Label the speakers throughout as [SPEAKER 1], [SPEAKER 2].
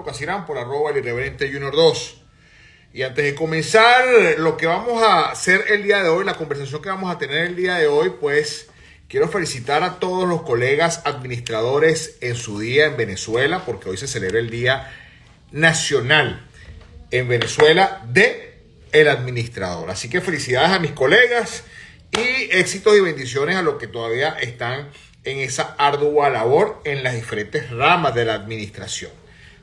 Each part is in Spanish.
[SPEAKER 1] Casirán por arroba el irreverente Junior 2. Y antes de comenzar lo que vamos a hacer el día de hoy, la conversación que vamos a tener el día de hoy, pues quiero felicitar a todos los colegas administradores en su día en Venezuela, porque hoy se celebra el Día Nacional en Venezuela de el Administrador. Así que felicidades a mis colegas y éxitos y bendiciones a los que todavía están en esa ardua labor en las diferentes ramas de la administración.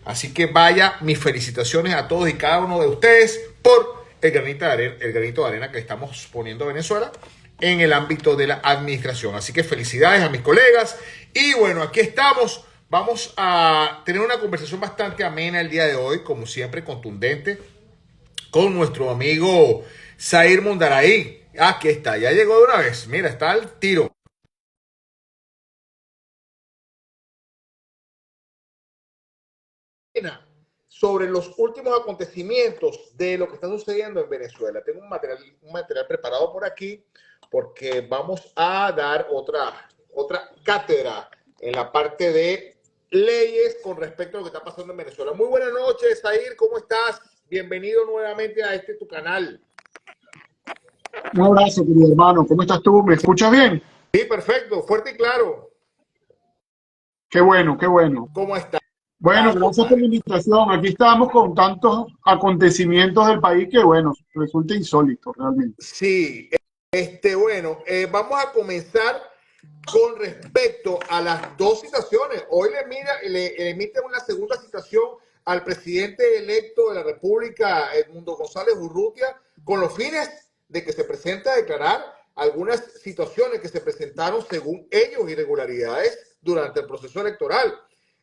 [SPEAKER 1] Así que vaya mis felicitaciones a todos y cada uno de ustedes por el granito de arena que estamos poniendo a Venezuela en el ámbito de la administración. Así que felicidades a mis colegas. Y bueno, aquí estamos. Vamos a tener una conversación bastante amena el día de hoy, como siempre contundente, con nuestro amigo Zair Mondaraí. Aquí está, ya llegó de una vez. Mira, está al tiro. Sobre los últimos acontecimientos de lo que está sucediendo en Venezuela. Tengo un material preparado por aquí porque vamos a dar otra cátedra en la parte de leyes con respecto a lo que está pasando en Venezuela. Muy buenas noches, Zair, ¿cómo estás? Bienvenido nuevamente a tu canal.
[SPEAKER 2] Un abrazo, querido hermano. ¿Cómo estás tú? ¿Me escuchas bien?
[SPEAKER 1] Sí, perfecto, fuerte y claro.
[SPEAKER 2] Qué bueno, qué bueno.
[SPEAKER 1] ¿Cómo estás?
[SPEAKER 2] Bueno, gracias por la invitación. Aquí estamos con tantos acontecimientos del país que, bueno, resulta insólito realmente.
[SPEAKER 1] Sí, vamos a comenzar con respecto a las dos citaciones. Hoy le emiten una segunda citación al presidente electo de la República, Edmundo González Urrutia, con los fines de que se presente a declarar algunas situaciones que se presentaron, según ellos, irregularidades durante el proceso electoral.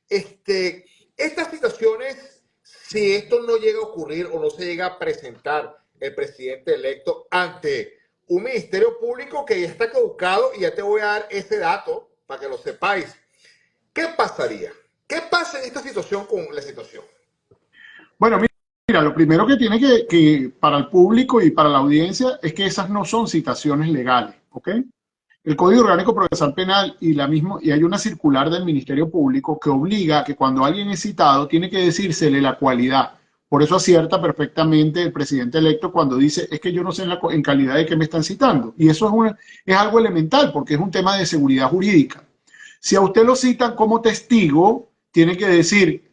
[SPEAKER 1] Estas situaciones, si esto no llega a ocurrir o no se llega a presentar el presidente electo ante un ministerio público que ya está caducado, y ya te voy a dar ese dato para que lo sepáis. ¿Qué pasaría? ¿Qué pasa en esta situación con la situación?
[SPEAKER 2] Bueno, mira, lo primero que tiene que para el público y para la audiencia es que esas no son citaciones legales, ¿ok? El Código Orgánico Procesal Penal y hay una circular del Ministerio Público que obliga a que cuando alguien es citado tiene que decírsele la cualidad. Por eso acierta perfectamente el presidente electo cuando dice, es que yo no sé en calidad de qué me están citando. Y eso es algo elemental porque es un tema de seguridad jurídica. Si a usted lo citan como testigo, tiene que decir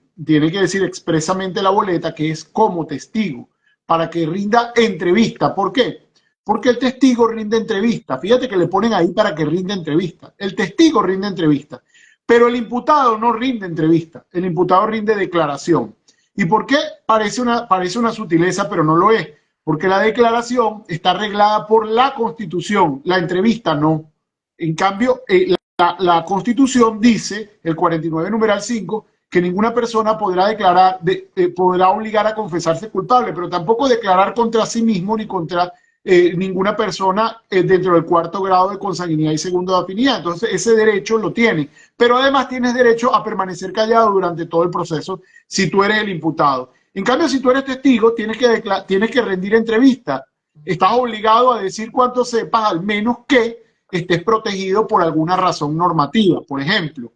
[SPEAKER 2] expresamente la boleta que es como testigo para que rinda entrevista. ¿Por qué? Porque el testigo rinde entrevista. Fíjate que le ponen ahí para que rinde entrevista. El testigo rinde entrevista, pero el imputado no rinde entrevista. El imputado rinde declaración. ¿Y por qué? Parece una sutileza, pero no lo es. Porque la declaración está arreglada por la Constitución, la entrevista no. En cambio, la Constitución dice, el 49 numeral 5, que ninguna persona podrá podrá obligar a confesarse culpable, pero tampoco declarar contra sí mismo ni contra ninguna persona dentro del cuarto grado de consanguinidad y segundo de afinidad. Entonces ese derecho lo tiene, pero además tienes derecho a permanecer callado durante todo el proceso si tú eres el imputado. En cambio, si tú eres testigo, tienes que rendir entrevista. Estás obligado a decir cuanto sepas, al menos que estés protegido por alguna razón normativa. Por ejemplo,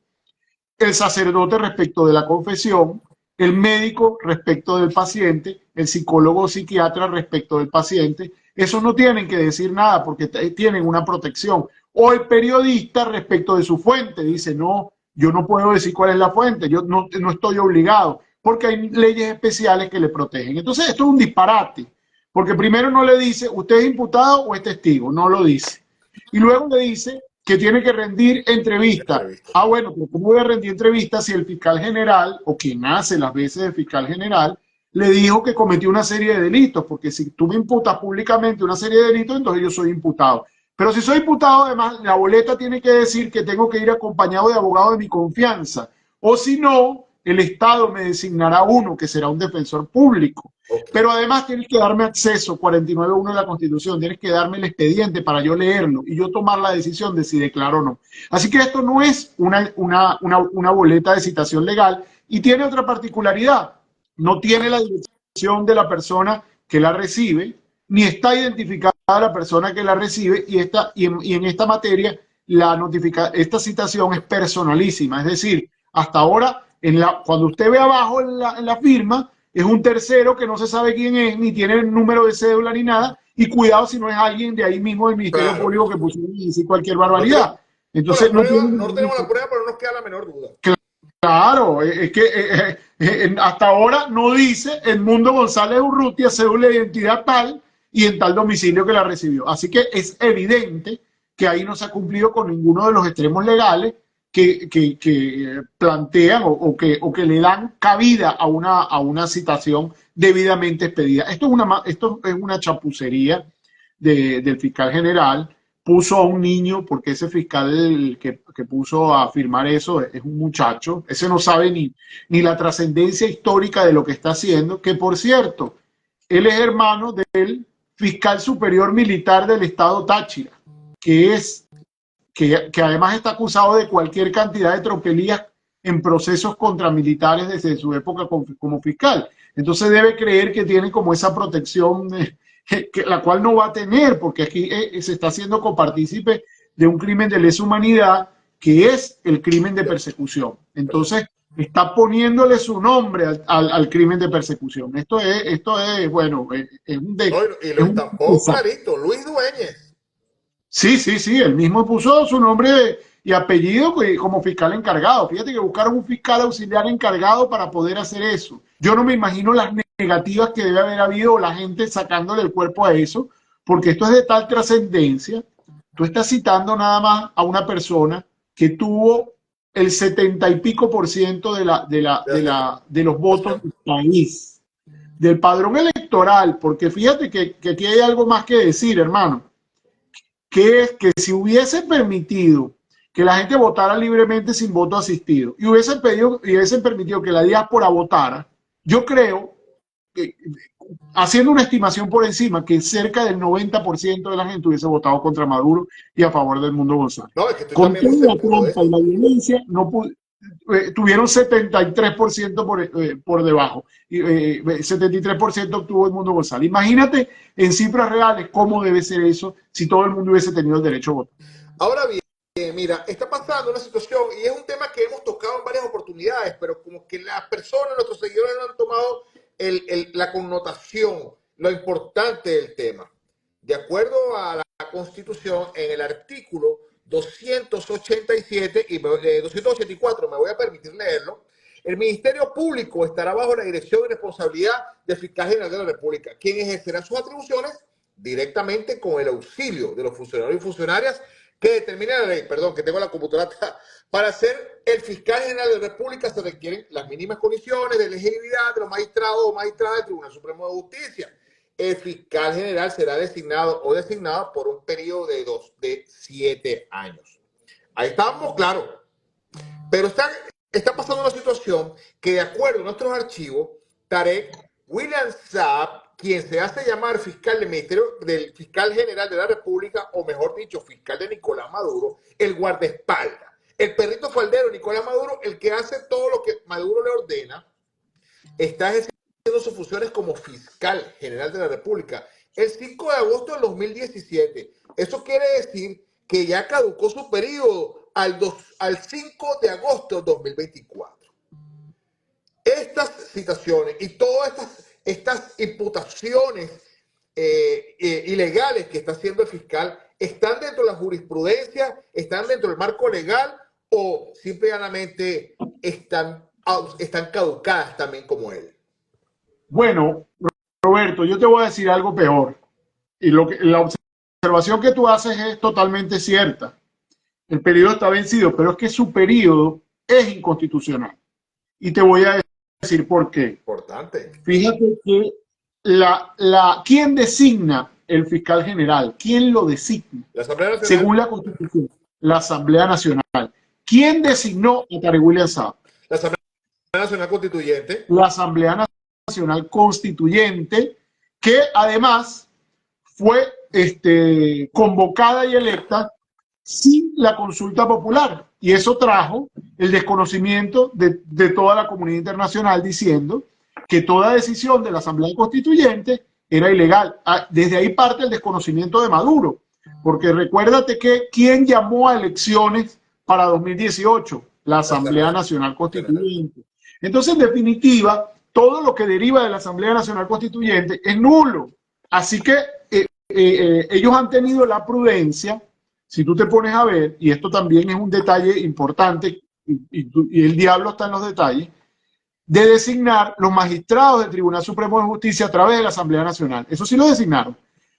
[SPEAKER 2] el sacerdote respecto de la confesión, el médico respecto del paciente, el psicólogo o psiquiatra respecto del paciente. Esos no tienen que decir nada porque tienen una protección. O el periodista respecto de su fuente dice, no, yo no puedo decir cuál es la fuente, yo no estoy obligado, porque hay leyes especiales que le protegen. Entonces esto es un disparate, porque primero no le dice, usted es imputado o es testigo, no lo dice. Y luego le dice que tiene que rendir entrevista. Ah, bueno, pero ¿cómo voy a rendir entrevista si el fiscal general, o quien hace las veces de fiscal general, le dijo que cometió una serie de delitos? Porque si tú me imputas públicamente una serie de delitos, entonces yo soy imputado. Pero si soy imputado, además, la boleta tiene que decir que tengo que ir acompañado de abogado de mi confianza. O si no, el Estado me designará uno, que será un defensor público. Pero además tienes que darme acceso, 49.1 de la Constitución, tienes que darme el expediente para yo leerlo y yo tomar la decisión de si declaro o no. Así que esto no es una boleta de citación legal y tiene otra particularidad. No tiene la dirección de la persona que la recibe, ni está identificada la persona que la recibe, y en esta materia esta citación es personalísima. Es decir, hasta ahora Cuando usted ve abajo en la firma, es un tercero que no se sabe quién es, ni tiene el número de cédula ni nada, y cuidado si no es alguien de ahí mismo del Ministerio
[SPEAKER 1] Claro.
[SPEAKER 2] Público que pusieron y decir cualquier
[SPEAKER 1] No tenemos,
[SPEAKER 2] barbaridad. Entonces,
[SPEAKER 1] no tenemos la prueba, pero no nos queda la menor duda.
[SPEAKER 2] claro, es que hasta ahora no dice Edmundo González Urrutia, cédula de identidad tal y en tal domicilio que la recibió. Así que es evidente que ahí no se ha cumplido con ninguno de los extremos legales que plantean o que le dan cabida a una citación debidamente expedida. Esto es una chapucería del fiscal general. Puso a un niño, porque ese fiscal que puso a firmar eso es un muchacho, ese no sabe ni la trascendencia histórica de lo que está haciendo, que por cierto, él es hermano del fiscal superior militar del estado Táchira, que además está acusado de cualquier cantidad de tropelías en procesos contra militares desde su época como fiscal. Entonces debe creer que tiene como esa protección, la cual no va a tener, porque aquí se está haciendo copartícipe de un crimen de lesa humanidad, que es el crimen de persecución. Entonces está poniéndole su nombre al crimen de persecución. Esto es bueno, es un
[SPEAKER 1] No, y lo estampó clarito, Luis Dueñez.
[SPEAKER 2] Sí, él mismo puso su nombre y apellido como fiscal encargado. Fíjate que buscaron un fiscal auxiliar encargado para poder hacer eso. Yo no me imagino las negativas que debe haber habido, la gente sacándole el cuerpo a eso, porque esto es de tal trascendencia. Tú estás citando nada más a una persona que tuvo el 70 y pico por ciento de los votos del país, del padrón electoral, porque fíjate que aquí hay algo más que decir, hermano, que es que si hubiese permitido que la gente votara libremente sin voto asistido y hubiesen permitido que la diáspora votara, yo creo que, haciendo una estimación por encima, que cerca del 90% de la gente hubiese votado contra Maduro y a favor del Mundo González.
[SPEAKER 1] No, es que
[SPEAKER 2] con toda la trampa y la violencia, tuvieron 73% por debajo. 73% obtuvo el Mundo González. Imagínate en cifras reales cómo debe ser eso si todo el mundo hubiese tenido el derecho a votar.
[SPEAKER 1] Ahora bien, mira, está pasando una situación y es un tema que hemos tocado en varias oportunidades, pero como que las personas, nuestros seguidores no han tomado la connotación, lo importante del tema. De acuerdo a la Constitución, en el artículo 287 y 284, me voy a permitir leerlo, el Ministerio Público estará bajo la dirección y responsabilidad del Fiscal General de la República, quien ejercerá sus atribuciones directamente con el auxilio de los funcionarios y funcionarias que determina la ley. Perdón, que tengo la computadora. Para ser el Fiscal General de la República se requieren las mínimas condiciones de elegibilidad de los magistrados o magistradas del Tribunal Supremo de Justicia. El fiscal general será designado o designada por un periodo de 7 años. Ahí estamos, claro. Pero está pasando una situación que, de acuerdo a nuestros archivos, Tarek William Saab, quien se hace llamar fiscal del Ministerio del Fiscal General de la República, o mejor dicho, fiscal de Nicolás Maduro, el guardaespaldas, el perrito faldero Nicolás Maduro, el que hace todo lo que Maduro le ordena, está ejerciendo sus funciones como fiscal general de la República el 5 de agosto del 2017. Eso quiere decir que ya caducó su periodo al 5 de agosto del 2024. Estas citaciones y todas estas imputaciones ilegales que está haciendo el fiscal están dentro de la jurisprudencia, están dentro del marco legal o simplemente están caducadas también como él.
[SPEAKER 2] Bueno, Roberto, yo te voy a decir algo peor. Y la observación que tú haces es totalmente cierta. El periodo está vencido, pero es que su periodo es inconstitucional. Y te voy a decir por qué.
[SPEAKER 1] Importante.
[SPEAKER 2] Fíjate que ¿quién designa el fiscal general? ¿Quién lo designa?
[SPEAKER 1] La Asamblea Nacional.
[SPEAKER 2] Según la Constitución, la Asamblea Nacional. ¿Quién designó a Tarek William Saab?
[SPEAKER 1] La Asamblea Nacional Constituyente.
[SPEAKER 2] La Asamblea Nacional Constituyente, que además fue convocada y electa sin la consulta popular. Y eso trajo el desconocimiento de toda la comunidad internacional diciendo que toda decisión de la Asamblea Constituyente era ilegal. Desde ahí parte el desconocimiento de Maduro, porque recuérdate que ¿quién llamó a elecciones para 2018? la
[SPEAKER 1] La Asamblea
[SPEAKER 2] Asamblea Nacional
[SPEAKER 1] Nacional.
[SPEAKER 2] Constituyente. Entonces, en definitiva, todo lo que deriva de la Asamblea Nacional Constituyente es nulo. Así que ellos han tenido la prudencia, si tú te pones a ver, y esto también es un detalle importante, y el diablo está en los detalles, de designar los magistrados del Tribunal Supremo de Justicia a través de la Asamblea Nacional. Eso sí lo designaron.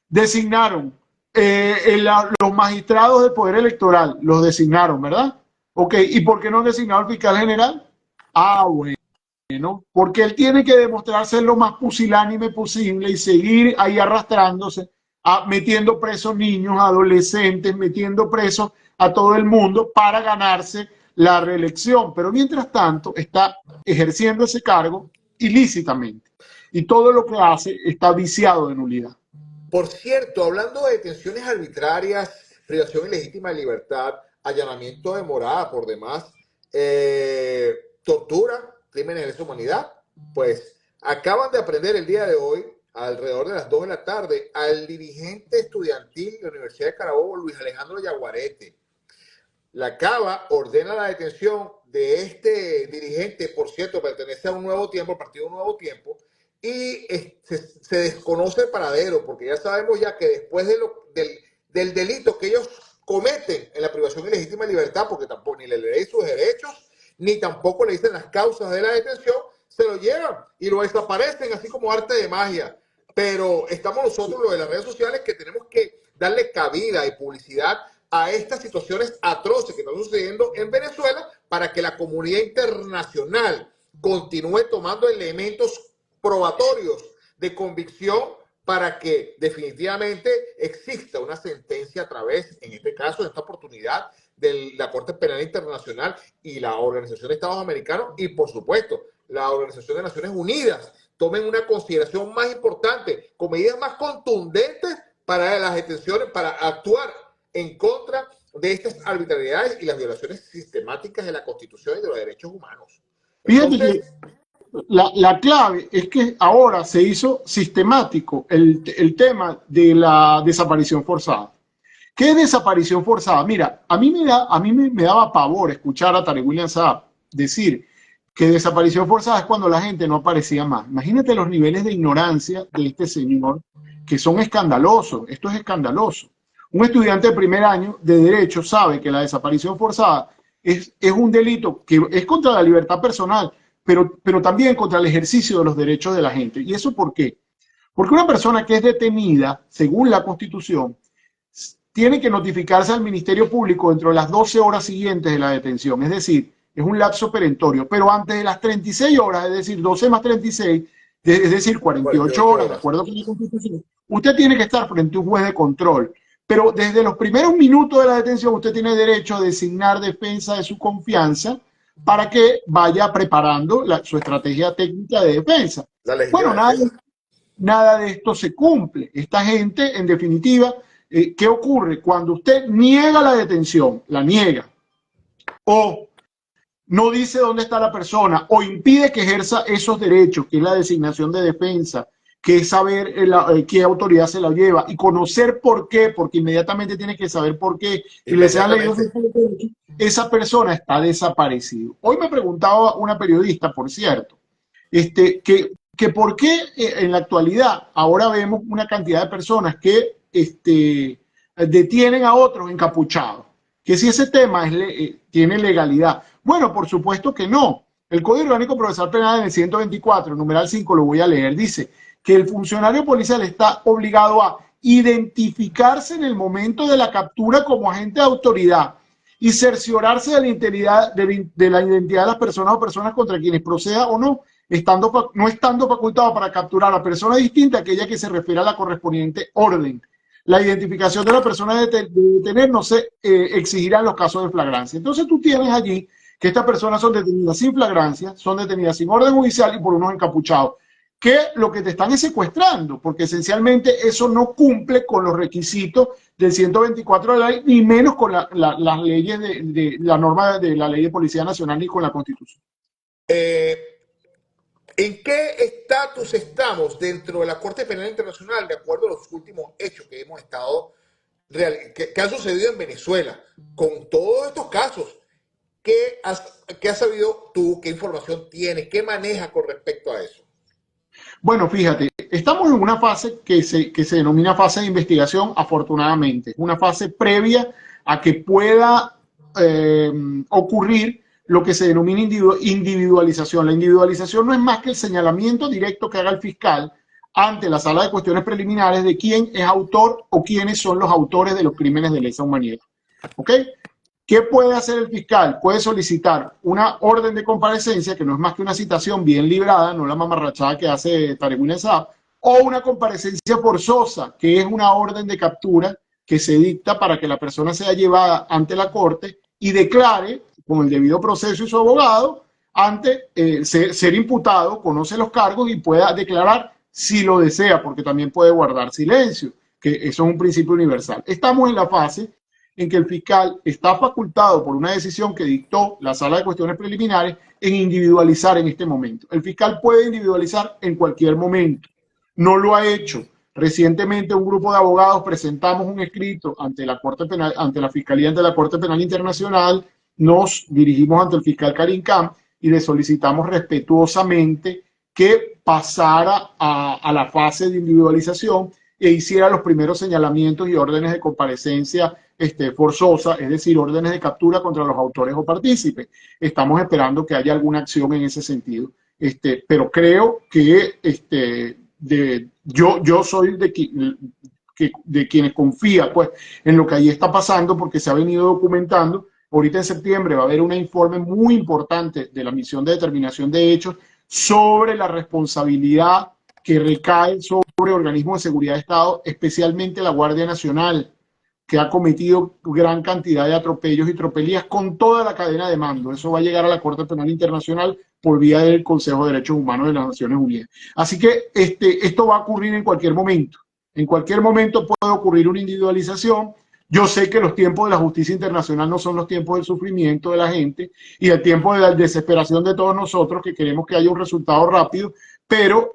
[SPEAKER 2] Designaron los magistrados del Poder Electoral, los designaron, ¿verdad? Ok, ¿y por qué no han designado al fiscal general? Ah, bueno, porque él tiene que demostrarse lo más pusilánime posible y seguir ahí arrastrándose, metiendo presos niños, adolescentes, metiendo presos a todo el mundo para ganarse la reelección. Pero mientras tanto está ejerciendo ese cargo ilícitamente. Y todo lo que hace está viciado de nulidad.
[SPEAKER 1] Por cierto, hablando de detenciones arbitrarias, privación ilegítima de libertad, allanamiento de morada por demás, tortura, crímenes de lesa humanidad, pues acaban de aprender el día de hoy, alrededor de las 2 de la tarde, al dirigente estudiantil de la Universidad de Carabobo, Luis Alejandro Yaguarete. La Cava ordena la detención de este dirigente, por cierto, pertenece a un nuevo tiempo, al partido Un Nuevo Tiempo, y se desconoce el paradero, porque ya sabemos ya que después del delito que ellos cometen en la privación ilegítima de libertad, porque tampoco ni le leen sus derechos, ni tampoco le dicen las causas de la detención, se lo llevan y lo desaparecen así como arte de magia. Pero estamos nosotros, los de las redes sociales, que tenemos que darle cabida y publicidad a estas situaciones atroces que están sucediendo en Venezuela para que la comunidad internacional continúe tomando elementos probatorios de convicción para que definitivamente exista una sentencia a través, en este caso, de esta oportunidad, de la Corte Penal Internacional y la Organización de Estados Americanos y, por supuesto, la Organización de Naciones Unidas tomen una consideración más importante, con medidas más contundentes para las detenciones, para actuar en contra de estas arbitrariedades y las violaciones sistemáticas de la Constitución y de los derechos humanos.
[SPEAKER 2] Fíjate
[SPEAKER 1] Entonces,
[SPEAKER 2] que la clave es que ahora se hizo sistemático el tema de la desaparición forzada. ¿Qué desaparición forzada? Mira, a mí me daba pavor escuchar a Tarek William Saab decir que desaparición forzada es cuando la gente no aparecía más. Imagínate los niveles de ignorancia de este señor, que son escandalosos. Esto es escandaloso. Un estudiante de primer año de Derecho sabe que la desaparición forzada es un delito que es contra la libertad personal, pero también contra el ejercicio de los derechos de la gente. ¿Y eso por qué? Porque una persona que es detenida, según la Constitución, tiene que notificarse al Ministerio Público dentro de las 12 horas siguientes de la detención. Es decir, es un lapso perentorio. Pero antes de las 36 horas, es decir, 12 más 36, es decir, 48
[SPEAKER 1] 48
[SPEAKER 2] horas, de
[SPEAKER 1] horas.
[SPEAKER 2] acuerdo con la Constitución, usted tiene que estar frente a un juez de control. Pero desde los primeros minutos de la detención, usted tiene derecho a designar defensa de su confianza para que vaya preparando su estrategia técnica de defensa.
[SPEAKER 1] La
[SPEAKER 2] Bueno,
[SPEAKER 1] legítima defensa.
[SPEAKER 2] nada de esto se cumple. Esta gente, en definitiva, ¿qué ocurre? Cuando usted niega la detención, la niega, o no dice dónde está la persona, o impide que ejerza esos derechos, que es la designación de defensa, que es saber qué autoridad se la lleva y conocer por qué, porque inmediatamente tiene que saber por qué, y le sean leídos esa persona está desaparecido. Hoy me preguntaba una periodista, por cierto, que por qué en la actualidad ahora vemos una cantidad de personas que detienen a otros encapuchados, que si ese tema tiene legalidad. Bueno, por supuesto que no. El Código Orgánico Procesal Penal en el 124, numeral 5, lo voy a leer, dice que el funcionario policial está obligado a identificarse en el momento de la captura como agente de autoridad y cerciorarse de la identidad de las personas o personas contra quienes proceda o no, no estando facultado para capturar a persona distinta a aquella que se refiere a la correspondiente orden. La identificación de la persona de detener no se exigirá en los casos de flagrancia. Entonces tú tienes allí que estas personas son detenidas sin flagrancia, son detenidas sin orden judicial y por unos encapuchados, que lo que te están es secuestrando, porque esencialmente eso no cumple con los requisitos del 124 de la ley, ni menos con las leyes de la norma de la Ley de Policía Nacional ni con la Constitución.
[SPEAKER 1] ¿En qué estatus estamos dentro de la Corte Penal Internacional de acuerdo a los últimos hechos que hemos estado que han sucedido en Venezuela con todos estos casos? ¿Qué has sabido tú? ¿Qué información tienes? ¿Qué manejas con respecto a eso?
[SPEAKER 2] Bueno, fíjate, estamos en una fase que se denomina fase de investigación, afortunadamente, una fase previa a que pueda eh, ocurrir lo que se denomina individualización. La individualización no es más que el señalamiento directo que haga el fiscal ante la sala de cuestiones preliminares de quién es autor o quiénes son los autores de los crímenes de lesa humanidad. ¿Ok? ¿Qué puede hacer el fiscal? Puede solicitar una orden de comparecencia, que no es más que una citación bien librada, no la mamarrachada que hace Tarek William Saab, o una comparecencia forzosa, que es una orden de captura que se dicta para que la persona sea llevada ante la corte y declare, con el debido proceso y su abogado, ante ser imputado, conoce los cargos y pueda declarar si lo desea, porque también puede guardar silencio, que eso es un principio universal. Estamos en la fase en que el fiscal está facultado por una decisión que dictó la sala de cuestiones preliminares en individualizar en este momento. El fiscal puede individualizar en cualquier momento. No lo ha hecho. Recientemente un grupo de abogados presentamos un escrito ante la Corte Penal, ante la Fiscalía ante la Corte Penal Internacional, nos dirigimos ante el fiscal Karim Khan y le solicitamos respetuosamente que pasara a la fase de individualización e hiciera los primeros señalamientos y órdenes de comparecencia forzosa, es decir, órdenes de captura contra los autores o partícipes. Estamos esperando que haya alguna acción en ese sentido. Pero creo que yo soy de quienes confía pues, en lo que ahí está pasando porque se ha venido documentando. Ahorita en septiembre va a haber un informe muy importante de la misión de determinación de hechos sobre la responsabilidad que recae sobre organismos de seguridad de Estado, especialmente la Guardia Nacional, que ha cometido gran cantidad de atropellos y tropelías con toda la cadena de mando. Eso va a llegar a la Corte Penal Internacional por vía del Consejo de Derechos Humanos de las Naciones Unidas. Así que esto va a ocurrir en cualquier momento. En cualquier momento puede ocurrir una individualización. Yo sé que los tiempos de la justicia internacional no son los tiempos del sufrimiento de la gente y el tiempo de la desesperación de todos nosotros que queremos que haya un resultado rápido, pero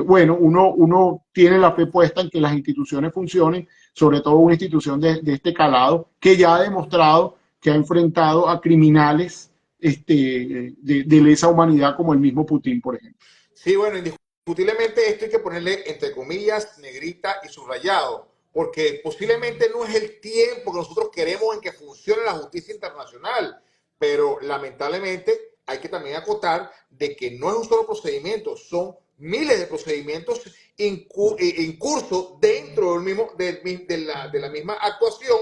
[SPEAKER 2] bueno, uno tiene la fe puesta en que las instituciones funcionen, sobre todo una institución de este calado, que ya ha demostrado que ha enfrentado a criminales de lesa humanidad como el mismo Putin, por ejemplo.
[SPEAKER 1] Sí, bueno, indiscutiblemente esto hay que ponerle entre comillas, negrita y subrayado, porque posiblemente no es el tiempo que nosotros queremos en que funcione la justicia internacional, pero lamentablemente hay que también acotar de que no es un solo procedimiento, son miles de procedimientos en curso dentro del mismo, de la misma actuación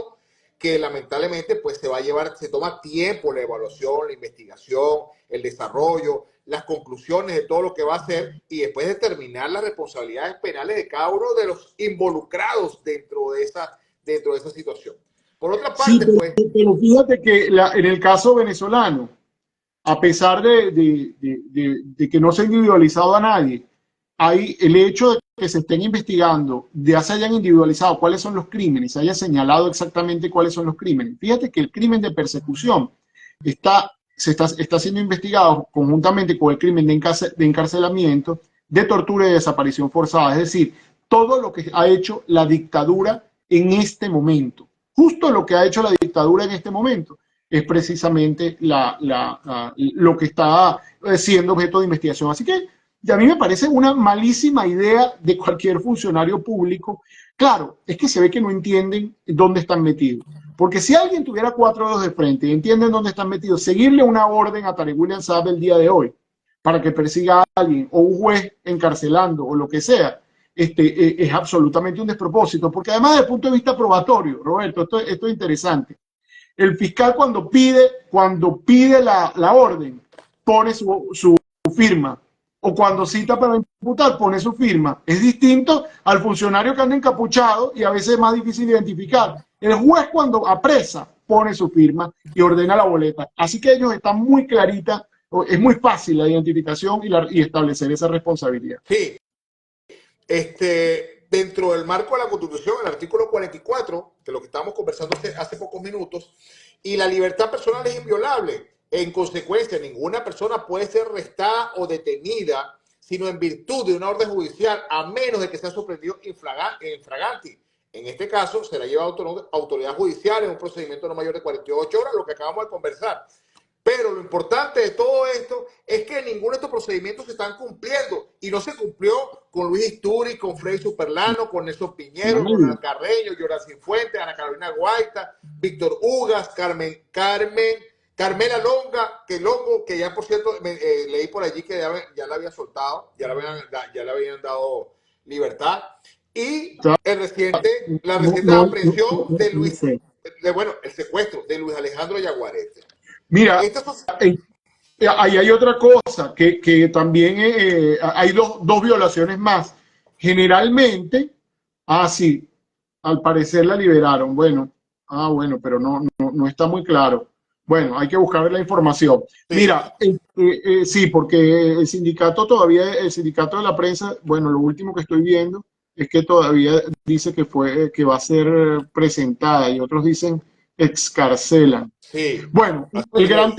[SPEAKER 1] que lamentablemente pues se va a llevar, se toma tiempo la evaluación, la investigación, el desarrollo, las conclusiones de todo lo que va a hacer y después determinar las responsabilidades penales de cada uno de los involucrados dentro de esa situación. Por otra
[SPEAKER 2] Sí,
[SPEAKER 1] parte, pues...
[SPEAKER 2] pero fíjate que en el caso venezolano, a pesar de que no se ha individualizado a nadie, hay el hecho de que se estén investigando, ya se hayan individualizado cuáles son los crímenes, se haya señalado exactamente cuáles son los crímenes. Fíjate que el crimen de persecución está siendo investigado conjuntamente con el crimen de encarcelamiento, de tortura y desaparición forzada, es decir, todo lo que ha hecho la dictadura en este momento. Justo lo que ha hecho la dictadura en este momento es precisamente lo que está siendo objeto de investigación. Así que a mí me parece una malísima idea de cualquier funcionario público. Claro, es que se ve que no entienden dónde están metidos. Porque si alguien tuviera 4 dedos de frente y entienden dónde están metidos, seguirle una orden a Tarek William Saab el día de hoy para que persiga a alguien o un juez encarcelando o lo que sea, es absolutamente un despropósito. Porque además desde el punto de vista probatorio, Roberto, esto es interesante. El fiscal cuando pide la orden, pone su firma. O cuando cita para imputar, pone su firma. Es distinto al funcionario que anda encapuchado y a veces es más difícil identificar. El juez cuando apresa, pone su firma y ordena la boleta. Así que ellos están muy claritas, es muy fácil la identificación y establecer esa responsabilidad.
[SPEAKER 1] Sí, dentro del marco de la Constitución, el artículo 44, que lo que estábamos conversando hace pocos minutos, y la libertad personal es inviolable. En consecuencia, ninguna persona puede ser arrestada o detenida, sino en virtud de una orden judicial, a menos de que sea sorprendido en flagranti. En este caso, será llevado a autoridad judicial en un procedimiento no mayor de 48 horas, lo que acabamos de conversar. Pero lo importante de todo esto es que ninguno de estos procedimientos se están cumpliendo y no se cumplió con Luis Isturi, con Freddy Superlano, con Nelson Piñero, Ronald Carreño, Yoracy Fuentes, Ana Carolina Guaita, Víctor Ugas, Carmela Longa, que ya por cierto leí por allí que ya la había soltado, ya le habían dado libertad, y la reciente aprehensión de Luis, el secuestro de Luis Alejandro Yaguarete.
[SPEAKER 2] Mira, ahí hay otra cosa, que también hay dos violaciones más. Generalmente, sí, al parecer la liberaron. Bueno, pero no está muy claro. Bueno, hay que buscar la información. Sí. Mira, sí, porque el sindicato de la prensa, bueno, lo último que estoy viendo es que todavía dice que va a ser presentada y otros dicen excarcelan.
[SPEAKER 1] Sí.
[SPEAKER 2] Bueno, el gran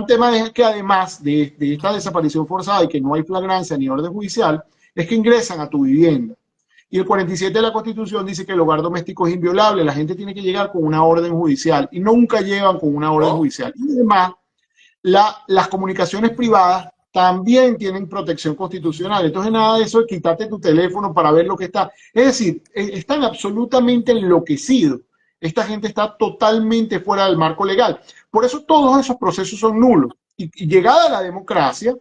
[SPEAKER 2] tema es que además de esta desaparición forzada y que no hay flagrancia ni orden judicial, es que ingresan a tu vivienda. Y el 47 de la Constitución dice que el hogar doméstico es inviolable, la gente tiene que llegar con una orden judicial y nunca llegan con una orden judicial. Y además, las comunicaciones privadas también tienen protección constitucional. Entonces, nada de eso es quitarte tu teléfono para ver lo que está. Es decir, están absolutamente enloquecidos. Esta gente está totalmente fuera del marco legal. Por eso todos esos procesos son nulos. Y llegada la democracia,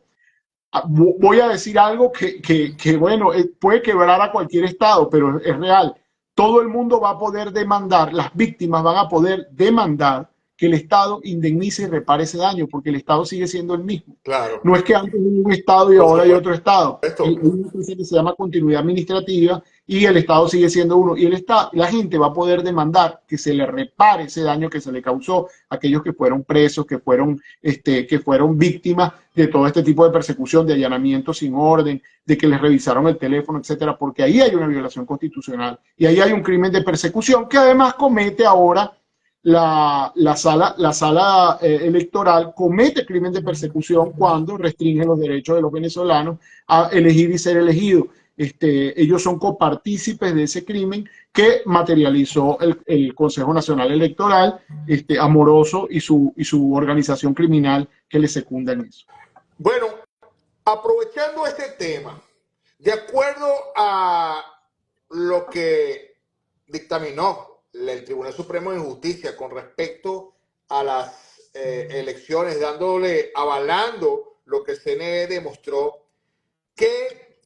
[SPEAKER 2] voy a decir algo que bueno, puede quebrar a cualquier estado, pero es real. Todo el mundo va a poder demandar, las víctimas van a poder demandar que el Estado indemnice y repare ese daño, porque el Estado sigue siendo el mismo.
[SPEAKER 1] Claro.
[SPEAKER 2] No es que antes hubo un Estado y ahora hay otro Estado. Hay una cosa que se llama continuidad administrativa y el Estado sigue siendo uno. Y la gente va a poder demandar que se le repare ese daño que se le causó a aquellos que fueron presos, que fueron víctimas de todo este tipo de persecución, de allanamiento sin orden, de que les revisaron el teléfono, etcétera, porque ahí hay una violación constitucional y ahí hay un crimen de persecución que además comete ahora la sala electoral, comete crimen de persecución cuando restringe los derechos de los venezolanos a elegir y ser elegidos. Ellos son copartícipes de ese crimen que materializó el Consejo Nacional Electoral, Amoroso y su organización criminal que le secunda en eso.
[SPEAKER 1] Bueno, aprovechando este tema, de acuerdo a lo que dictaminó el Tribunal Supremo de Justicia con respecto a las elecciones, avalando lo que el CNE demostró, que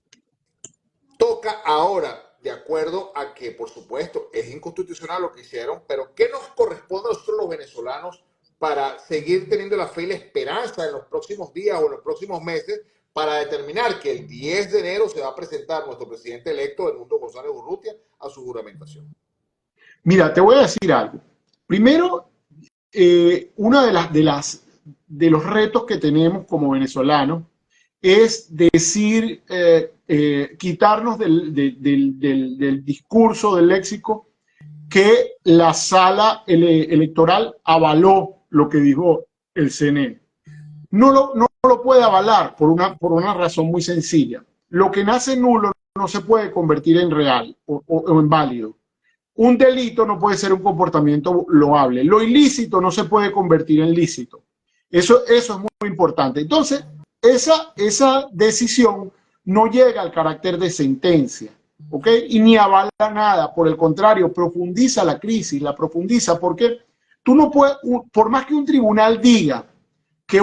[SPEAKER 1] toca ahora, de acuerdo a que, por supuesto, es inconstitucional lo que hicieron, pero ¿qué nos corresponde a nosotros los venezolanos para seguir teniendo la fe y la esperanza en los próximos días o en los próximos meses para determinar que el 10 de enero se va a presentar nuestro presidente electo, Edmundo González Urrutia, a su juramentación?
[SPEAKER 2] Mira, te voy a decir algo. Primero, uno de los retos que tenemos como venezolanos es decir, quitarnos del discurso, del léxico, que la sala electoral avaló lo que dijo el CNE. No lo puede avalar por una razón muy sencilla. Lo que nace nulo no se puede convertir en real o en válido. Un delito no puede ser un comportamiento loable. Lo ilícito no se puede convertir en lícito. Eso es muy importante. Entonces, esa decisión no llega al carácter de sentencia, ¿ok? Y ni avala nada. Por el contrario, profundiza la crisis, la profundiza, porque tú no puedes, por más que un tribunal diga que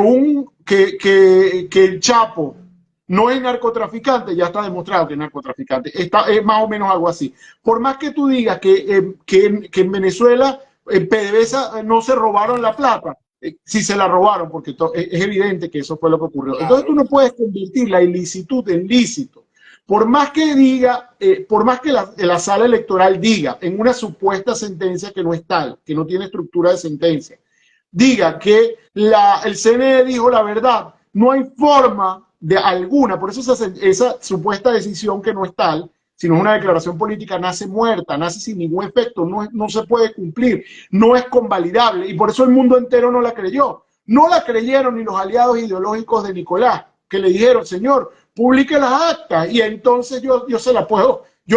[SPEAKER 2] el Chapo no es narcotraficante, ya está demostrado que es narcotraficante. Es más o menos algo así. Por más que tú digas que en Venezuela, en PDVSA no se robaron la plata, sí se la robaron, porque es evidente que eso fue lo que ocurrió. Claro. Entonces tú no puedes convertir la ilicitud en lícito. Por más que diga, por más que la sala electoral diga en una supuesta sentencia que no es tal, que no tiene estructura de sentencia, diga que el CNE dijo la verdad, no hay forma de alguna, por eso esa supuesta decisión que no es tal, sino es una declaración política, nace muerta, nace sin ningún efecto, no se puede cumplir, no es convalidable, y por eso el mundo entero no la creyó. No la creyeron ni los aliados ideológicos de Nicolás, que le dijeron, señor, publique las actas, y entonces yo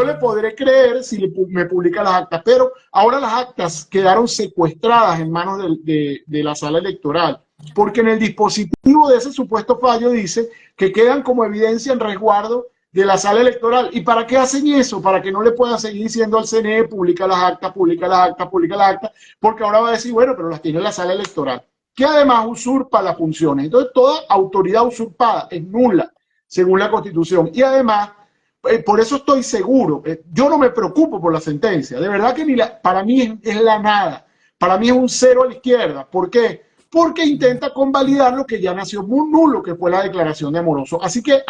[SPEAKER 2] le podré creer si me publica las actas, pero ahora las actas quedaron secuestradas en manos de la sala electoral. porque en el dispositivo de ese supuesto fallo dice que quedan como evidencia en resguardo de la sala electoral. ¿Y para qué hacen eso? Para que no le puedan seguir diciendo al CNE, publica las actas, publica las actas, publica las actas, porque ahora va a decir, bueno, pero las tiene la sala electoral, que además usurpa las funciones. Entonces, toda autoridad usurpada es nula, según la Constitución. Y además, por eso estoy seguro, yo no me preocupo por la sentencia, de verdad que para mí es la nada, para mí es un cero a la izquierda. ¿Por qué? Porque intenta convalidar lo que ya nació muy nulo, que fue la declaración de Amoroso. Así que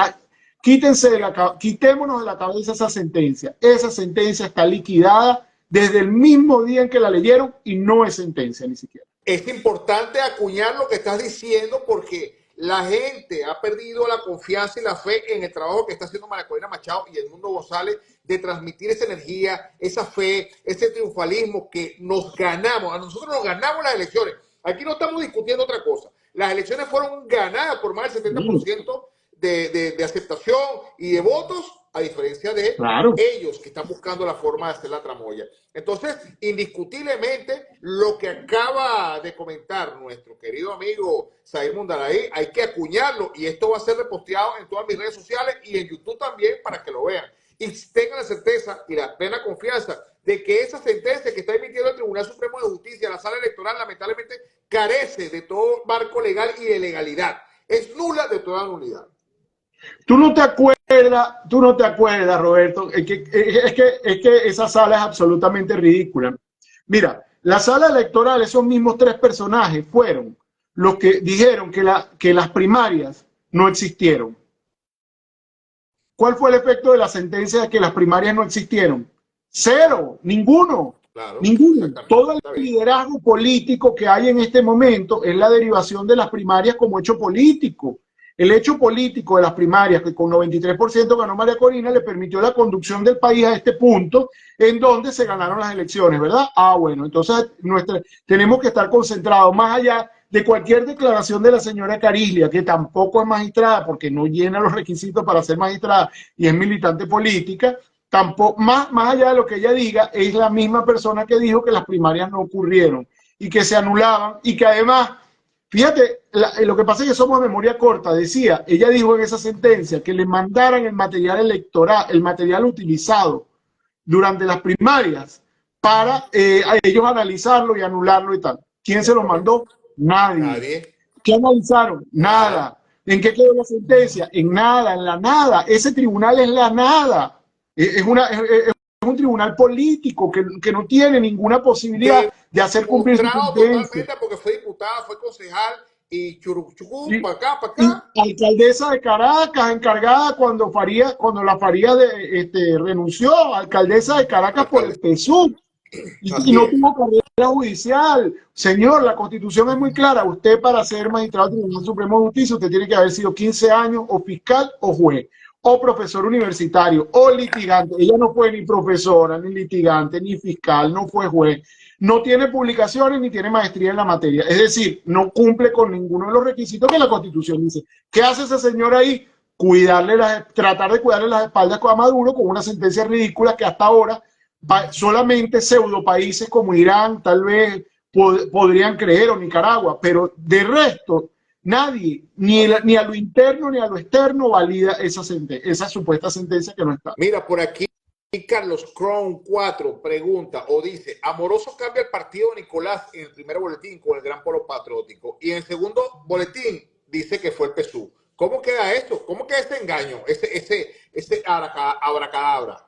[SPEAKER 2] quitémonos de la cabeza esa sentencia. Esa sentencia está liquidada desde el mismo día en que la leyeron y no es sentencia ni siquiera.
[SPEAKER 1] Es importante acuñar lo que estás diciendo porque la gente ha perdido la confianza y la fe en el trabajo que está haciendo María Corina Machado y Edmundo González de transmitir esa energía, esa fe, ese triunfalismo que nos ganamos. A nosotros nos ganamos las elecciones. Aquí no estamos discutiendo otra cosa. Las elecciones fueron ganadas por más del 70% de aceptación y de votos, a diferencia de ellos que están buscando la forma de hacer la tramoya. Entonces, indiscutiblemente, lo que acaba de comentar nuestro querido amigo Said Mundaray, hay que acuñarlo y esto va a ser reposteado en todas mis redes sociales y en YouTube también para que lo vean. Y tengan la certeza y la plena confianza de que esa sentencia que está emitiendo el Tribunal Supremo de Justicia, la sala electoral, lamentablemente carece de todo marco legal y de legalidad. Es nula de toda nulidad.
[SPEAKER 2] Tú no te acuerdas, Roberto, es que esa sala es absolutamente ridícula. Mira, la sala electoral, esos mismos tres personajes fueron los que dijeron que las primarias no existieron. ¿Cuál fue el efecto de la sentencia de que las primarias no existieron? Cero, ninguno.
[SPEAKER 1] Claro,
[SPEAKER 2] ninguno. Todo el liderazgo político que hay en este momento es la derivación de las primarias como hecho político. El hecho político de las primarias, que con 93% ganó María Corina, le permitió la conducción del país a este punto en donde se ganaron las elecciones, ¿verdad? Bueno, entonces tenemos que estar concentrados más allá de cualquier declaración de la señora Carislia, que tampoco es magistrada porque no llena los requisitos para ser magistrada y es militante política. Tampoco, más allá de lo que ella diga, es la misma persona que dijo que las primarias no ocurrieron y que se anulaban y que además, fíjate, lo que pasa es que somos de memoria corta. Decía, ella dijo en esa sentencia que le mandaran el material electoral, el material utilizado durante las primarias para a ellos analizarlo y anularlo y tal. ¿Quién se lo mandó? Nadie. ¿Qué analizaron? Nada. ¿En qué quedó la sentencia? En nada, en la nada. Ese tribunal es la nada. Es un tribunal político que no tiene ninguna posibilidad de hacer cumplir su sentencia.
[SPEAKER 1] Porque fue diputada, fue concejal y churuchucú, para acá.
[SPEAKER 2] Y alcaldesa de Caracas, encargada cuando la Faría renunció, alcaldesa de Caracas por el PSUV. Y no tuvo carrera judicial. Señor, la Constitución es muy clara. Usted, para ser magistrado del Tribunal Supremo de Justicia, usted tiene que haber sido 15 años o fiscal o juez, o profesor universitario, o litigante. Ella no fue ni profesora, ni litigante, ni fiscal, no fue juez. No tiene publicaciones ni tiene maestría en la materia. Es decir, no cumple con ninguno de los requisitos que la Constitución dice. ¿Qué hace ese señor ahí? Tratar de cuidarle las espaldas a Maduro con una sentencia ridícula que hasta ahora solamente pseudo países como Irán tal vez podrían creer, o Nicaragua, pero de resto nadie, ni a lo interno ni a lo externo, valida esa supuesta sentencia que no está.
[SPEAKER 1] Mira, por aquí Carlos Crown 4 pregunta o dice: Amoroso cambia el partido de Nicolás en el primer boletín con el Gran Polo Patriótico y en el segundo boletín dice que fue el PSUV. ¿Cómo queda esto? ¿Cómo queda ese engaño? Ese abracadabra.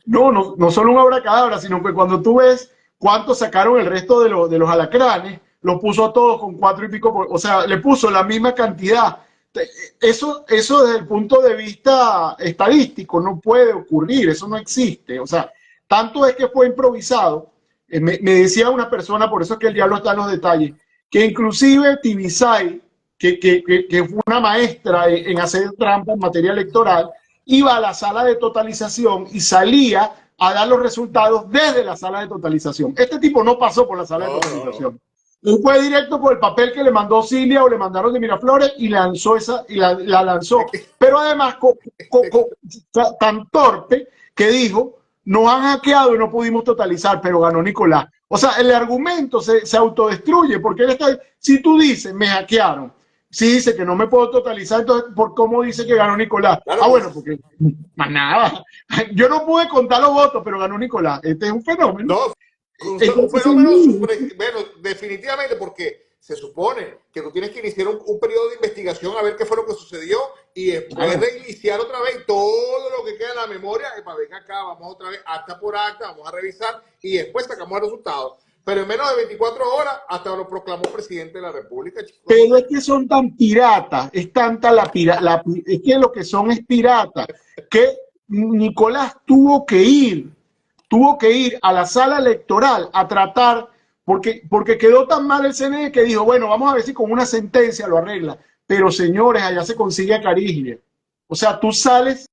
[SPEAKER 2] No solo un abracadabra, sino que cuando tú ves cuánto sacaron el resto de los alacranes, los puso a todos con 4 y pico, o sea, le puso la misma cantidad. Eso desde el punto de vista estadístico no puede ocurrir, eso no existe. O sea, tanto es que fue improvisado. Me decía una persona, por eso es que el diablo está en los detalles, que inclusive Tibisay, que fue una maestra en hacer trampa en materia electoral, iba a la sala de totalización y salía a dar los resultados desde la sala de totalización. Este tipo no pasó por la sala de totalización. Él fue directo por el papel que le mandó Cilia o le mandaron de Miraflores y lanzó la lanzó. Pero además tan torpe que dijo, nos han hackeado y no pudimos totalizar, pero ganó Nicolás. O sea, el argumento se autodestruye, porque él está, si tú dices, me hackearon, si dice que no me puedo totalizar, entonces, ¿por cómo dice que ganó Nicolás?
[SPEAKER 1] Claro,
[SPEAKER 2] Ah,
[SPEAKER 1] pues,
[SPEAKER 2] bueno, porque más nada. Yo no pude contar los votos, pero ganó Nicolás. Este es un fenómeno.
[SPEAKER 1] no, un
[SPEAKER 2] Entonces,
[SPEAKER 1] fenómeno super, bueno, definitivamente, porque se supone que tú tienes que iniciar un periodo de investigación a ver qué fue lo que sucedió y después
[SPEAKER 2] claro.
[SPEAKER 1] reiniciar otra vez todo lo que queda en la memoria, para venir acá, vamos otra vez acta por acta, vamos a revisar y después sacamos el resultado. Pero en menos de 24 horas hasta lo proclamó presidente de la República, chicos.
[SPEAKER 2] Pero es que son tan piratas, es tanta es que lo que son es pirata, que Nicolás tuvo que ir a la sala electoral a tratar, porque quedó tan mal el CNE que dijo, bueno, vamos a ver si con una sentencia lo arregla. Pero señores, allá se consigue a Carislia. O sea, tú sales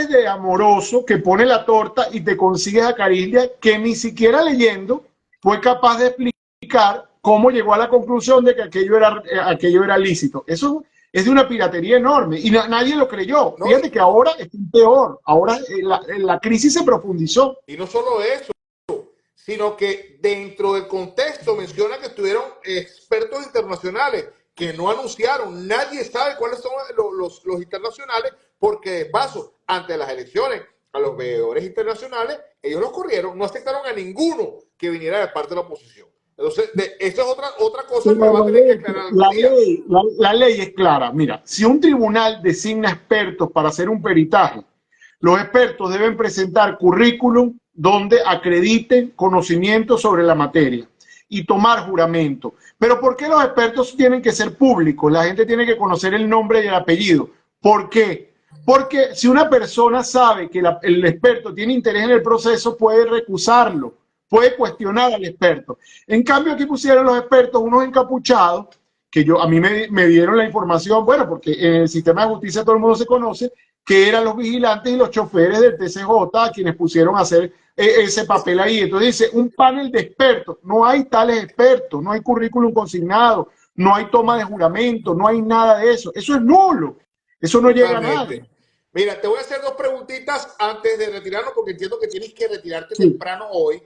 [SPEAKER 2] de amoroso que pone la torta y te consigues a Carislia que ni siquiera leyendo fue capaz de explicar cómo llegó a la conclusión de que aquello era lícito. Eso es de una piratería enorme y nadie lo creyó.
[SPEAKER 1] No,
[SPEAKER 2] Fíjate que ahora es peor, ahora la crisis se profundizó.
[SPEAKER 1] y no solo eso, sino que dentro del contexto menciona que estuvieron expertos internacionales que no anunciaron. Nadie sabe cuáles son los internacionales, porque de paso, ante las elecciones, a los veedores internacionales, ellos los corrieron, no aceptaron a ninguno que viniera de parte de la oposición. Entonces, esa es otra cosa que va a tener que aclarar algún día.
[SPEAKER 2] La ley es clara. Mira, si un tribunal designa expertos para hacer un peritaje, los expertos deben presentar currículum donde acrediten conocimiento sobre la materia y tomar juramento. Pero ¿por qué los expertos tienen que ser públicos? La gente tiene que conocer el nombre y el apellido. ¿Por qué? Porque si una persona sabe que el experto tiene interés en el proceso, puede recusarlo, puede cuestionar al experto. En cambio, aquí pusieron los expertos unos encapuchados, que a mí me dieron la información, bueno, porque en el sistema de justicia todo el mundo se conoce, que eran los vigilantes y los choferes del TCJ a quienes pusieron a hacer ese papel ahí. Entonces dice, un panel de expertos. No hay tales expertos, no hay currículum consignado, no hay toma de juramento, no hay nada de eso. Eso es nulo. Eso no llega a nada.
[SPEAKER 1] Mira, te voy a hacer dos preguntitas antes de retirarnos, porque entiendo que tienes que retirarte
[SPEAKER 2] Sí.
[SPEAKER 1] temprano hoy.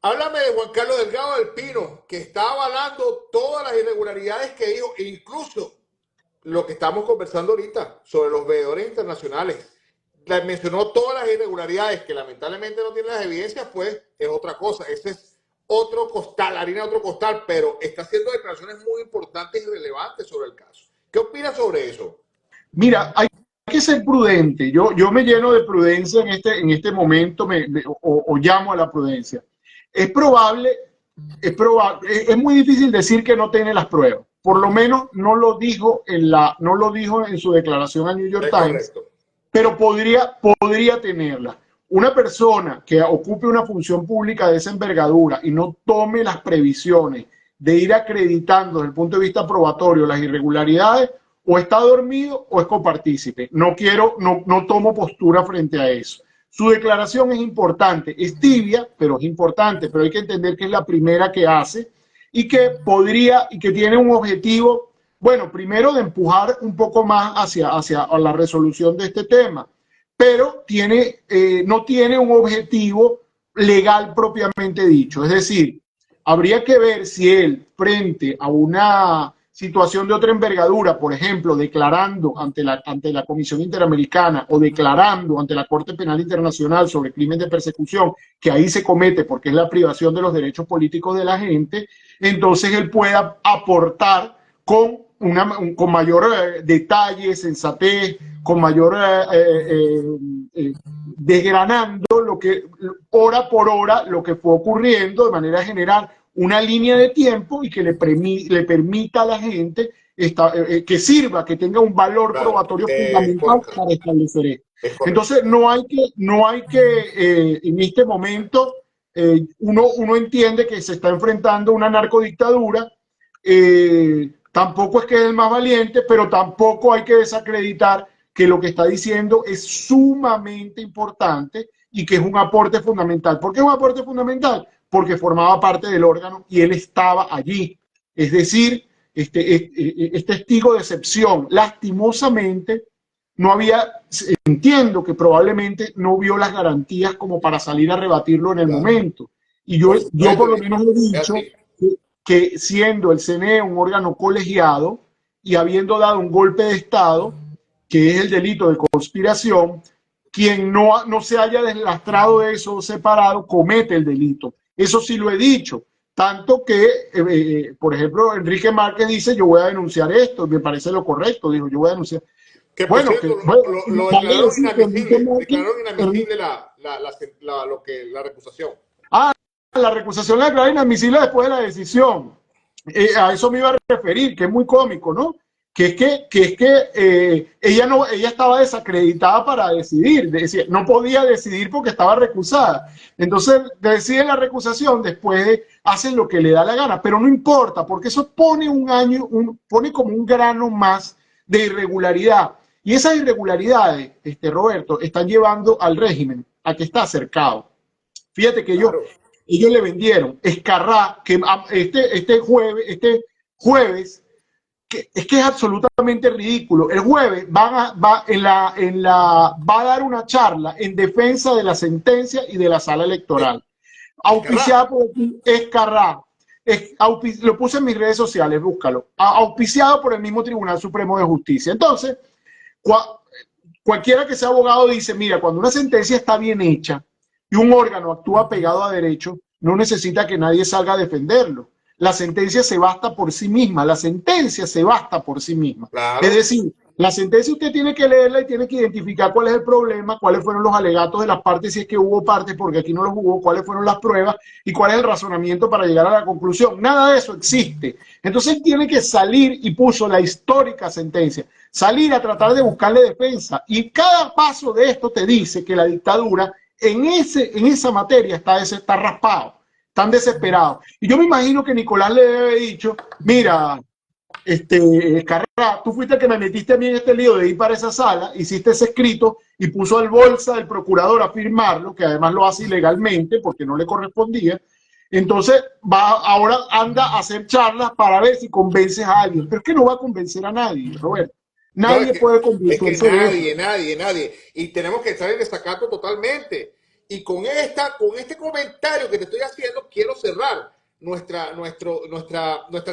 [SPEAKER 1] Háblame de Juan Carlos Delgado del Pino, que está avalando todas las irregularidades que dijo, e incluso lo que estamos conversando ahorita sobre los veedores internacionales. Mencionó todas las irregularidades que lamentablemente no tienen las evidencias, pues es otra cosa. Ese es otro costal, harina de otro costal, pero está haciendo declaraciones muy importantes y relevantes sobre el caso. ¿Qué opinas sobre eso?
[SPEAKER 2] Mira, hay que ser prudente. Yo me lleno de prudencia en este momento, o llamo a la prudencia. Es muy difícil decir que no tiene las pruebas. Por lo menos no lo dijo en su declaración al New York Times, pero podría tenerla. Una persona que ocupe una función pública de esa envergadura y no tome las previsiones de ir acreditando desde el punto de vista probatorio las irregularidades, o está dormido o es copartícipe. No tomo postura frente a eso. Su declaración es importante, es tibia, pero es importante, pero hay que entender que es la primera que hace y que tiene un objetivo, bueno, primero de empujar un poco más hacia la resolución de este tema, pero no tiene un objetivo legal propiamente dicho. Es decir, habría que ver si él, frente a una situación de otra envergadura, por ejemplo, declarando ante la Comisión Interamericana o declarando ante la Corte Penal Internacional sobre crimen de persecución, que ahí se comete porque es la privación de los derechos políticos de la gente, entonces él pueda aportar con mayor detalle, sensatez, con mayor desgranando hora por hora lo que fue ocurriendo de manera general, una línea de tiempo y que le permita a la gente que sirva, que tenga un valor probatorio fundamental para establecer esto. Entonces no hay que en este momento uno entiende que se está enfrentando a una narcodictadura, tampoco es que es el más valiente, pero tampoco hay que desacreditar que lo que está diciendo es sumamente importante y que es un aporte fundamental. ¿Por qué es un aporte fundamental? Porque formaba parte del órgano y él estaba allí. Es decir, es testigo de excepción. Lastimosamente, no había, entiendo que probablemente no vio las garantías como para salir a rebatirlo en el momento. Y yo por lo menos he dicho que siendo el CNE un órgano colegiado y habiendo dado un golpe de Estado, que es el delito de conspiración, quien no se haya deslastrado de eso separado comete el delito. Eso sí lo he dicho. Tanto que, por ejemplo, Enrique Márquez dice, yo voy a denunciar esto, me parece lo correcto, digo, yo voy a denunciar.
[SPEAKER 1] Que por cierto, lo declararon inadmisible, la recusación.
[SPEAKER 2] Ah, la recusación la declararon inadmisible después de la decisión. A eso me iba a referir, que es muy cómico, ¿no? Que es que ella estaba desacreditada para decidir, no podía decidir porque estaba recusada. Entonces deciden la recusación, después hacen lo que le da la gana, pero no importa, porque eso pone pone como un grano más de irregularidad. Y esas irregularidades, Roberto, están llevando al régimen a que está cercado. Fíjate que ellos le vendieron Escarrá, que este jueves es que es absolutamente ridículo. El jueves va a dar una charla en defensa de la sentencia y de la sala electoral. Auspiciada por Escarrá. Lo puse en mis redes sociales, búscalo. Auspiciado por el mismo Tribunal Supremo de Justicia. Entonces, cualquiera que sea abogado dice, mira, cuando una sentencia está bien hecha y un órgano actúa pegado a derecho, no necesita que nadie salga a defenderlo. La sentencia se basta por sí misma, la sentencia se basta por sí misma. Claro. Es decir, la sentencia usted tiene que leerla y tiene que identificar cuál es el problema, cuáles fueron los alegatos de las partes, si es que hubo partes, porque aquí no los hubo, cuáles fueron las pruebas y cuál es el razonamiento para llegar a la conclusión. Nada de eso existe. Entonces él tiene que salir, y puso la histórica sentencia, salir a tratar de buscarle defensa. Y cada paso de esto te dice que la dictadura en esa materia está raspado. Tan desesperado. Y yo me imagino que Nicolás le debe haber dicho, mira, Carrera, tú fuiste el que me metiste a mí en este lío de ir para esa sala, hiciste ese escrito y puso al bolsa del procurador a firmarlo, que además lo hace ilegalmente porque no le correspondía. Entonces ahora anda a hacer charlas para ver si convences a alguien. Pero es que no va a convencer a nadie, Roberto. Nadie puede convencer.
[SPEAKER 1] Nadie. Y tenemos que estar en desacato totalmente. Y con este comentario que te estoy haciendo, quiero cerrar nuestra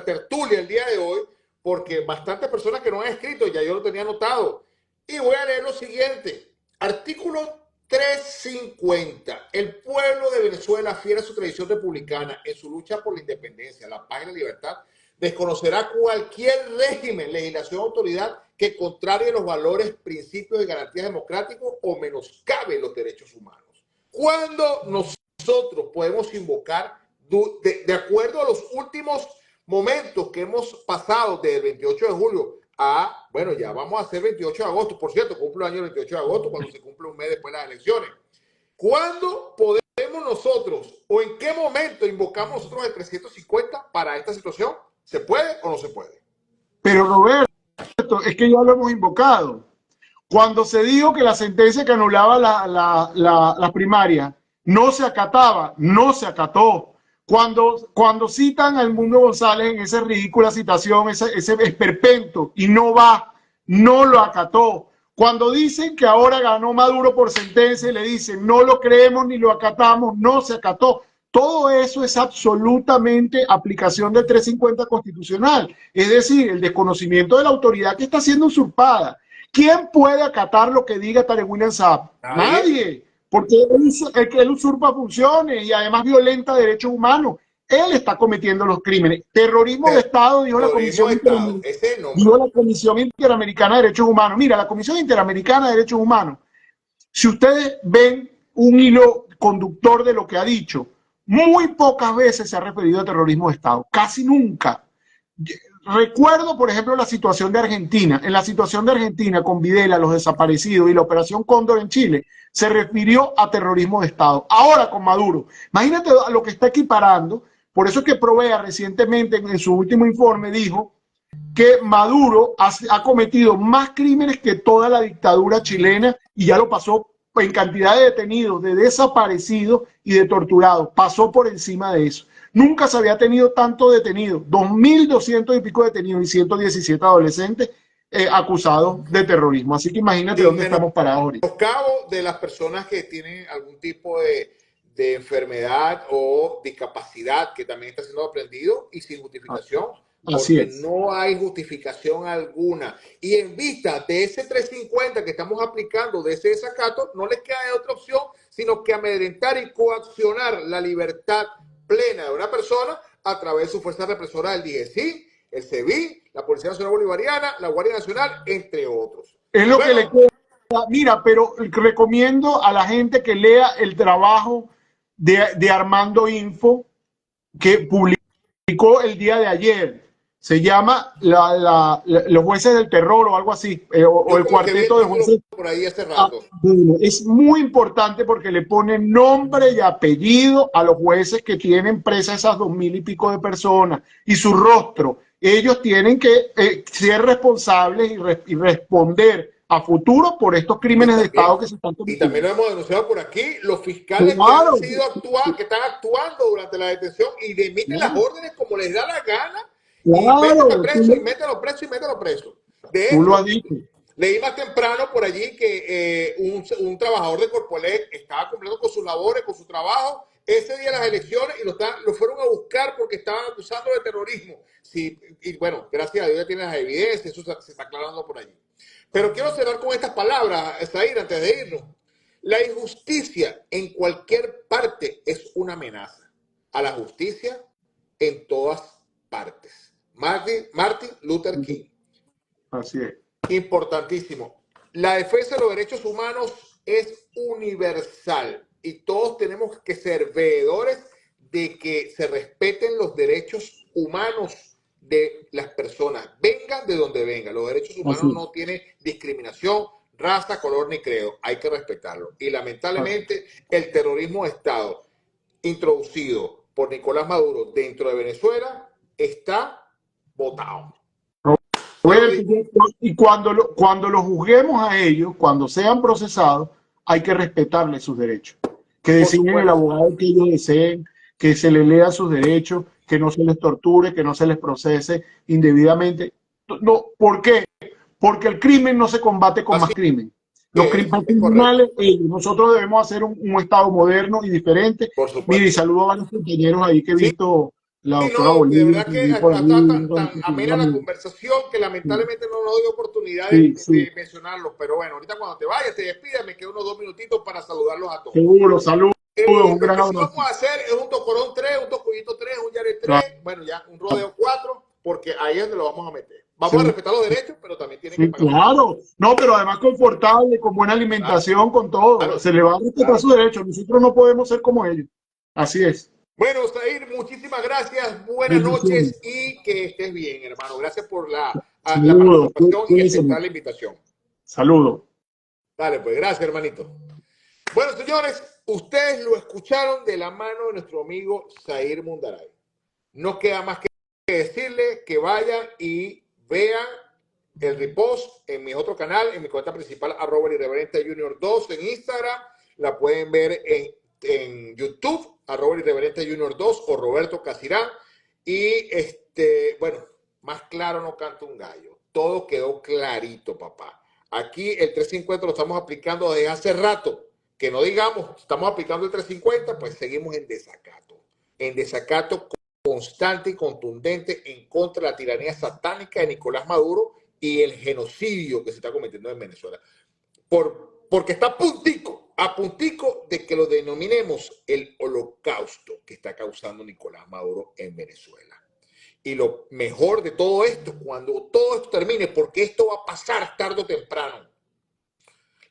[SPEAKER 1] tertulia el día de hoy, porque bastantes personas que no han escrito, ya yo lo tenía anotado. Y voy a leer lo siguiente. Artículo 350. El pueblo de Venezuela, fiel a su tradición republicana, en su lucha por la independencia, la paz y la libertad, desconocerá cualquier régimen, legislación o autoridad que contrarie los valores, principios y garantías democráticos o menoscabe los derechos humanos. ¿Cuándo nosotros podemos invocar, de acuerdo a los últimos momentos que hemos pasado desde el 28 de julio a, bueno, ya vamos a hacer 28 de agosto, por cierto, cumple el año el 28 de agosto, cuando se cumple un mes después de las elecciones? ¿Cuándo podemos nosotros, o en qué momento invocamos nosotros el 350 para esta situación? ¿Se puede o no se puede?
[SPEAKER 2] Pero Roberto, es que ya lo hemos invocado. Cuando se dijo que la sentencia que anulaba la primaria no se acataba, no se acató. Cuando citan a Edmundo González en esa ridícula citación, ese esperpento, y no lo acató. Cuando dicen que ahora ganó Maduro por sentencia y le dicen no lo creemos ni lo acatamos, no se acató. Todo eso es absolutamente aplicación del 350 constitucional. Es decir, el desconocimiento de la autoridad que está siendo usurpada. ¿Quién puede acatar lo que diga Tarek William Saab? Nadie, porque él usurpa funciones y además violenta derechos humanos. Él está cometiendo los crímenes. Terrorismo de Estado, dijo la Comisión Interamericana de Derechos Humanos. Mira, la Comisión Interamericana de Derechos Humanos, si ustedes ven un hilo conductor de lo que ha dicho, muy pocas veces se ha referido a terrorismo de Estado, casi nunca. Recuerdo, por ejemplo, la situación de Argentina. En la situación de Argentina, con Videla, los desaparecidos y la Operación Cóndor en Chile, se refirió a terrorismo de Estado. Ahora con Maduro, imagínate a lo que está equiparando. Por eso es que Provea recientemente, en su último informe, dijo que Maduro ha cometido más crímenes que toda la dictadura chilena y ya lo pasó en cantidad de detenidos, de desaparecidos y de torturados. Pasó por encima de eso. Nunca se había tenido tanto detenido, 2.200 y pico detenidos y 117 adolescentes acusados de terrorismo. Así que imagínate
[SPEAKER 1] Sin
[SPEAKER 2] dónde estamos parados ahorita.
[SPEAKER 1] menoscabo de las personas que tienen algún tipo de enfermedad o discapacidad que también está siendo aprendido y sin justificación,
[SPEAKER 2] Así
[SPEAKER 1] porque
[SPEAKER 2] es.
[SPEAKER 1] no hay justificación alguna. Y en vista de ese 350 que estamos aplicando, de ese desacato, no les queda otra opción sino que amedrentar y coaccionar la libertad plena de una persona a través de su fuerza represora del DGCI, el CEBI, la Policía Nacional Bolivariana, la Guardia Nacional, entre otros.
[SPEAKER 2] Es lo que le
[SPEAKER 1] Bueno,
[SPEAKER 2] queda. Mira, pero recomiendo a la gente que lea el trabajo de Armando Info que publicó el día de ayer. Se llama Los Jueces del Terror o algo así, o
[SPEAKER 1] yo
[SPEAKER 2] el
[SPEAKER 1] como que vi el
[SPEAKER 2] Cuarteto de
[SPEAKER 1] título
[SPEAKER 2] Jueces.
[SPEAKER 1] por ahí hace rato.
[SPEAKER 2] Es muy importante porque le pone nombre y apellido a los jueces que tienen presas esas 2000 y pico de personas y su rostro. Ellos tienen que ser responsables y responder a futuro por estos
[SPEAKER 1] Y
[SPEAKER 2] crímenes de
[SPEAKER 1] también,
[SPEAKER 2] Estado que se están
[SPEAKER 1] y también
[SPEAKER 2] cometiendo.
[SPEAKER 1] lo hemos denunciado por aquí, los fiscales que han
[SPEAKER 2] Claro,
[SPEAKER 1] sido que están actuando durante la detención y emiten las
[SPEAKER 2] claro,
[SPEAKER 1] órdenes como les da la gana y méteme
[SPEAKER 2] claro,
[SPEAKER 1] preso y mételo preso y mételo preso. De
[SPEAKER 2] tú lo has
[SPEAKER 1] hecho,
[SPEAKER 2] dicho.
[SPEAKER 1] leí más temprano por allí que un trabajador de Corpoelec estaba cumpliendo con sus labores, con su trabajo, ese día de las elecciones y lo fueron a buscar porque estaban acusando de terrorismo. Sí, y bueno, gracias a Dios ya tienen las evidencias, eso se está aclarando por allí. Pero quiero cerrar con estas palabras, Zair, antes de irnos. La injusticia en cualquier parte es una amenaza a la justicia en todas partes. Martin Luther King.
[SPEAKER 2] Así es.
[SPEAKER 1] Importantísimo. La defensa de los derechos humanos es universal y todos tenemos que ser veedores de que se respeten los derechos humanos de las personas, vengan de donde vengan. Los derechos humanos
[SPEAKER 2] Así
[SPEAKER 1] no tienen discriminación, raza, color ni credo. Hay que respetarlo. Y
[SPEAKER 2] es.
[SPEAKER 1] lamentablemente el terrorismo de Estado introducido por Nicolás Maduro dentro de Venezuela está votado.
[SPEAKER 2] Roberto, y cuando lo juzguemos a ellos, cuando sean procesados, hay que respetarles sus derechos. Que
[SPEAKER 1] Por
[SPEAKER 2] designen el
[SPEAKER 1] supuesto.
[SPEAKER 2] abogado que ellos deseen, que se les lea sus derechos, que no se les torture, que no se les procese indebidamente. No, ¿por qué? Porque el crimen no se combate con más
[SPEAKER 1] Así
[SPEAKER 2] crimen. Los
[SPEAKER 1] es correcto.
[SPEAKER 2] criminales, ellos. Nosotros debemos hacer un Estado moderno y diferente.
[SPEAKER 1] Por
[SPEAKER 2] Mire, y
[SPEAKER 1] supuesto.
[SPEAKER 2] saludo a varios compañeros ahí que he
[SPEAKER 1] Sí,
[SPEAKER 2] visto, la doctora
[SPEAKER 1] no, de
[SPEAKER 2] Bolívar,
[SPEAKER 1] verdad que
[SPEAKER 2] también por
[SPEAKER 1] está
[SPEAKER 2] ahí,
[SPEAKER 1] tan amena la conversación que lamentablemente no nos dio oportunidad
[SPEAKER 2] sí, sí.
[SPEAKER 1] de mencionarlos. Pero bueno, ahorita cuando te vayas, te despidas, me quedo unos 2 minutitos para saludarlos a todos.
[SPEAKER 2] Seguro, saludos, un
[SPEAKER 1] Lo
[SPEAKER 2] gran
[SPEAKER 1] que sí
[SPEAKER 2] abrazo.
[SPEAKER 1] vamos a hacer es un tocorón 3, un tocuyito 3, un yare
[SPEAKER 2] Claro,
[SPEAKER 1] 3, bueno, ya un rodeo 4, porque ahí es donde lo vamos a meter. Vamos a
[SPEAKER 2] seguro,
[SPEAKER 1] respetar los derechos, pero también tienen que
[SPEAKER 2] sí,
[SPEAKER 1] pagar sus impuestos.
[SPEAKER 2] claro. No, pero además confortable, con buena
[SPEAKER 1] Claro,
[SPEAKER 2] alimentación, con todo.
[SPEAKER 1] claro,
[SPEAKER 2] Se le va a respetar
[SPEAKER 1] claro.
[SPEAKER 2] sus derechos. Nosotros no podemos ser como ellos. Así es.
[SPEAKER 1] Bueno, Zair, muchísimas gracias, buenas
[SPEAKER 2] Bendiciones.
[SPEAKER 1] noches y que estés bien, hermano. Gracias por la
[SPEAKER 2] Saludos.
[SPEAKER 1] participación y
[SPEAKER 2] Cuídense
[SPEAKER 1] aceptar
[SPEAKER 2] mucho.
[SPEAKER 1] la invitación.
[SPEAKER 2] Saludos.
[SPEAKER 1] Dale, pues gracias, hermanito. Bueno, señores, ustedes lo escucharon de la mano de nuestro amigo Zair Mundaray. No queda más que decirle que vayan y vean el repost en mi otro canal, en mi cuenta principal, @irreverentejunior2 en Instagram. La pueden ver en YouTube, @irreverentejunior2 o Roberto Casirán. Y bueno, más claro no canta un gallo. Todo quedó clarito, papá. Aquí el 350 lo estamos aplicando desde hace rato. Que no digamos, estamos aplicando el 350, pues seguimos en desacato. En desacato constante y contundente en contra de la tiranía satánica de Nicolás Maduro y el genocidio que se está cometiendo en Venezuela. Porque está a puntico de que lo denominemos el holocausto que está causando Nicolás Maduro en Venezuela. Y lo mejor de todo esto, cuando todo esto termine, porque esto va a pasar tarde o temprano,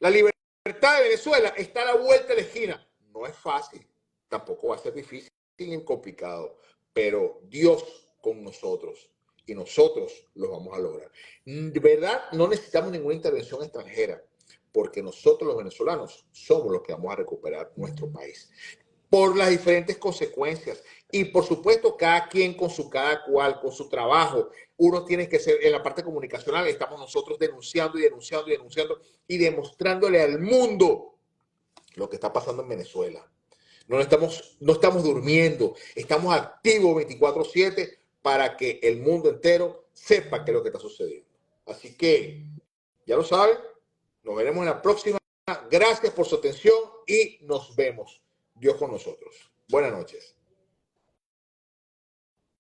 [SPEAKER 1] la libertad de Venezuela está a la vuelta de la esquina. No es fácil, tampoco va a ser difícil ni complicado, pero Dios con nosotros y nosotros lo vamos a lograr. De verdad, no necesitamos ninguna intervención extranjera, porque nosotros los venezolanos somos los que vamos a recuperar nuestro país por las diferentes consecuencias. Y por supuesto, cada quien cada cual, con su trabajo. Uno tiene que ser, en la parte comunicacional, estamos nosotros denunciando y denunciando y denunciando y demostrándole al mundo lo que está pasando en Venezuela. No estamos durmiendo, estamos activos 24/7 para que el mundo entero sepa qué es lo que está sucediendo. Así que, ya lo saben, nos veremos en la próxima. Gracias por su atención y nos vemos. Dios con nosotros. Buenas noches.